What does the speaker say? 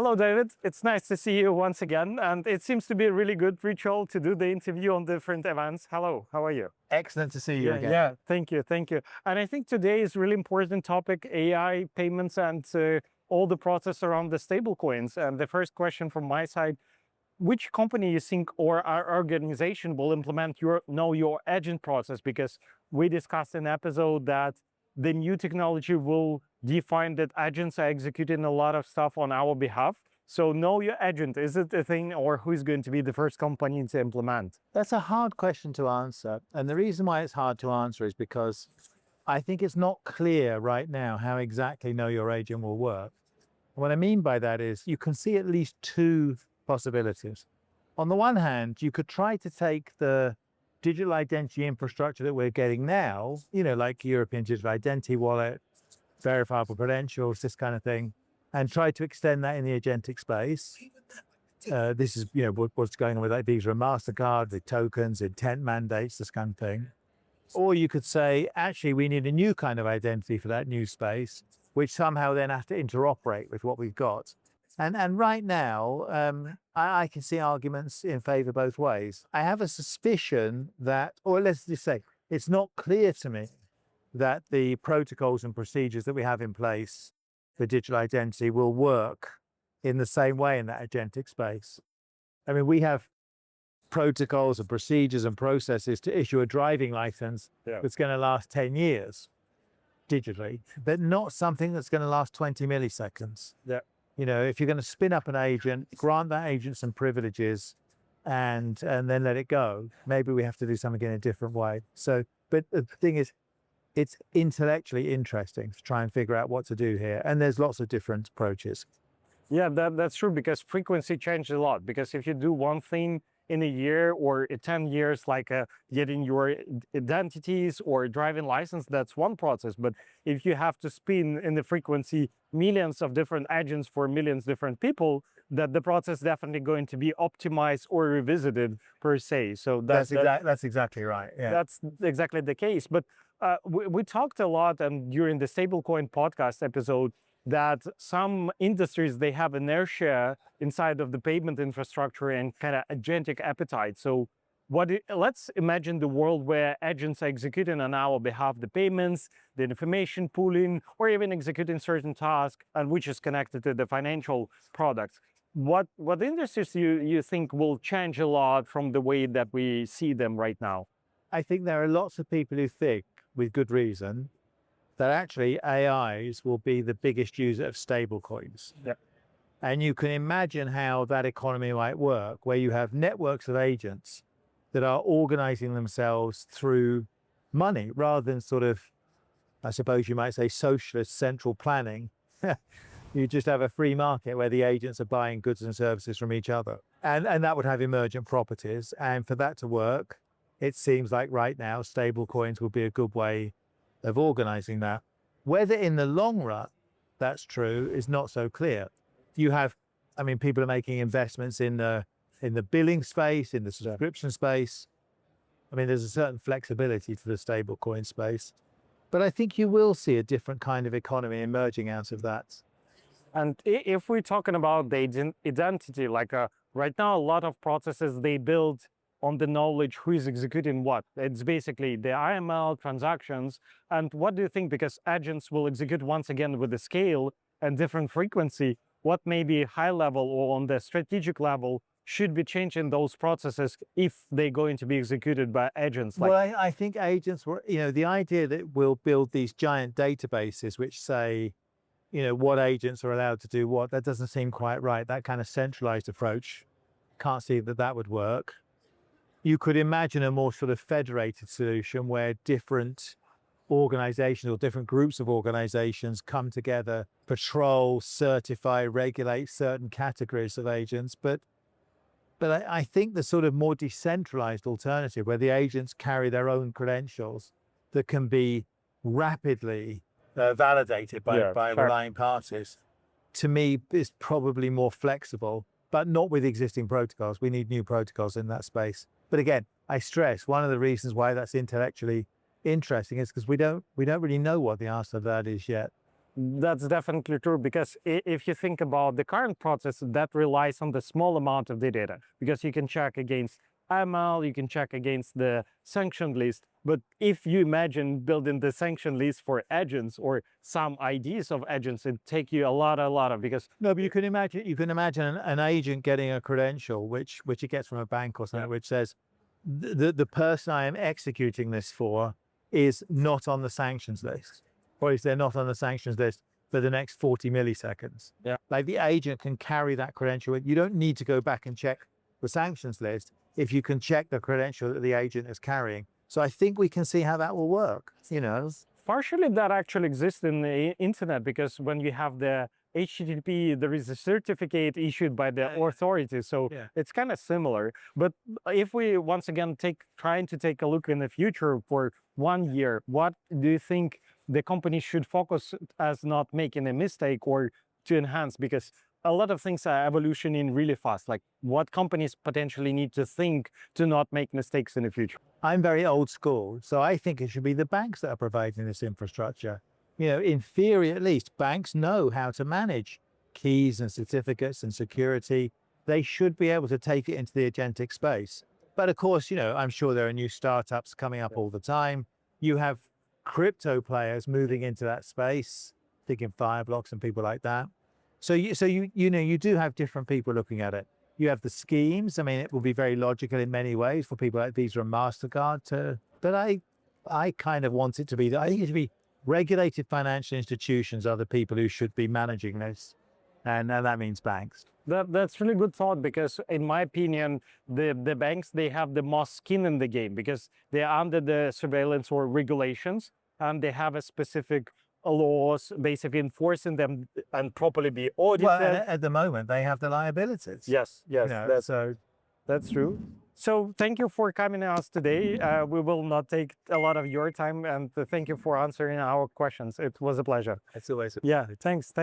Hello, David. It's nice to see you once again. And it seems to be a really good ritual to do the interview on different events. Hello, how are you? Excellent to see you again. Yeah, thank you. And I think today is a really important topic, AI payments and all the process around the stablecoins. And the first question from my side, which company you think or our organization will implement your agent process? Because we discussed in an episode that the new technology will define that agents are executing a lot of stuff on our behalf. So know your agent, is it a thing, or who's going to be the first company to implement? That's a hard question to answer. And the reason why it's hard to answer is because I think it's not clear right now how exactly Know Your Agent will work. What I mean by that is you can see at least two possibilities. On the one hand, you could try to take the digital identity infrastructure that we're getting now, like European Digital Identity Wallet, verifiable credentials, this kind of thing, and try to extend that in the agentic space. This is, what's going on with like Visa and MasterCard, the tokens, intent mandates, this kind of thing. Or you could say, actually, we need a new kind of identity for that new space, which somehow then has to interoperate with what we've got. And right now, I can see arguments in favor both ways. I have a suspicion that, or let's just say, it's not clear to me that the protocols and procedures that we have in place for digital identity will work in the same way in that agentic space. I mean, we have protocols and procedures and processes to issue a driving license that's going to last 10 years digitally, but not something that's going to last 20 milliseconds. Yeah. If you're going to spin up an agent, grant that agent some privileges and then let it go, maybe we have to do something in a different way. So, but the thing is, it's intellectually interesting to try and figure out what to do here. And there's lots of different approaches. Yeah, that's true, because frequency changed a lot. Because if you do one thing in a year or 10 years, like getting your identities or driving license, that's one process. But if you have to spin in the frequency millions of different agents for millions different people, that the process definitely going to be optimized or revisited per se. So that's exactly right. Yeah, that's exactly the case. But we talked a lot, and during the stablecoin podcast episode, that some industries, they have inertia inside of the payment infrastructure and kind of agentic appetite. So let's imagine the world where agents are executing on our behalf the payments, the information pooling, or even executing certain tasks, and which is connected to the financial products. What industries you think will change a lot from the way that we see them right now? I think there are lots of people who think, with good reason, that actually AIs will be the biggest user of stablecoins. Yeah. And you can imagine how that economy might work, where you have networks of agents that are organizing themselves through money rather than sort of, I suppose you might say, socialist central planning. You just have a free market where the agents are buying goods and services from each other. And that would have emergent properties. And for that to work, it seems like right now, stablecoins will be a good way of organizing that. Whether in the long run that's true is not so clear. You have, people are making investments in the billing space, in the subscription space. There's a certain flexibility to the stablecoin space, but I think you will see a different kind of economy emerging out of that. And if we're talking about the identity, like right now, a lot of processes, they build on the knowledge who is executing what. It's basically the AML transactions. And what do you think, because agents will execute once again with the scale and different frequency, what may be high level or on the strategic level should be changing those processes if they're going to be executed by agents? Well, I think agents were, the idea that we'll build these giant databases which say, what agents are allowed to do what, that doesn't seem quite right. That kind of centralized approach, can't see that would work. You could imagine a more sort of federated solution where different organizations or different groups of organizations come together, patrol, certify, regulate certain categories of agents. But I think the sort of more decentralized alternative where the agents carry their own credentials that can be rapidly validated by relying parties, to me, is probably more flexible, but not with existing protocols. We need new protocols in that space. But again, I stress one of the reasons why that's intellectually interesting is because we don't really know what the answer to that is yet. That's definitely true, because if you think about the current process, that relies on the small amount of the data, because you can check against AML, you can check against the sanction list. But if you imagine building the sanction list for agents or some ideas of agents, it take you a lot of, because No, but you can imagine an agent getting a credential, which it gets from a bank or something, which says the person I am executing this for is not on the sanctions list, or is they're not on the sanctions list for the next 40 milliseconds. Yeah. Like the agent can carry that credential. You don't need to go back and check the sanctions list if you can check the credential that the agent is carrying. So I think we can see how that will work, you know. partially that actually exists in the internet, because when you have the HTTP, there is a certificate issued by the authority. So it's kind of similar. But if we once again trying to take a look in the future for 1 year, what do you think the company should focus as not making a mistake or to enhance? Because a lot of things are evolutioning really fast. Like, what companies potentially need to think to not make mistakes in the future? I'm very old school, so I think it should be the banks that are providing this infrastructure. You know, in theory, at least, banks know how to manage keys and certificates and security. They should be able to take it into the agentic space. But of course, you know, I'm sure there are new startups coming up all the time. You have crypto players moving into that space, thinking Fireblocks and people like that. So you do have different people looking at it. You have the schemes. I mean, it will be very logical in many ways for people like Visa and MasterCard to, but I kind of want it to be, I think it should be regulated financial institutions are the people who should be managing this. And that means banks. That's really good thought, because in my opinion, the banks, they have the most skin in the game, because they're under the surveillance or regulations, and they have a specific laws basically enforcing them and properly be audited. Well, at the moment, they have the liabilities. Yes, You know, that's true. So thank you for coming to us today. We will not take a lot of your time, and thank you for answering our questions. It was a pleasure. It's always Yeah, thanks.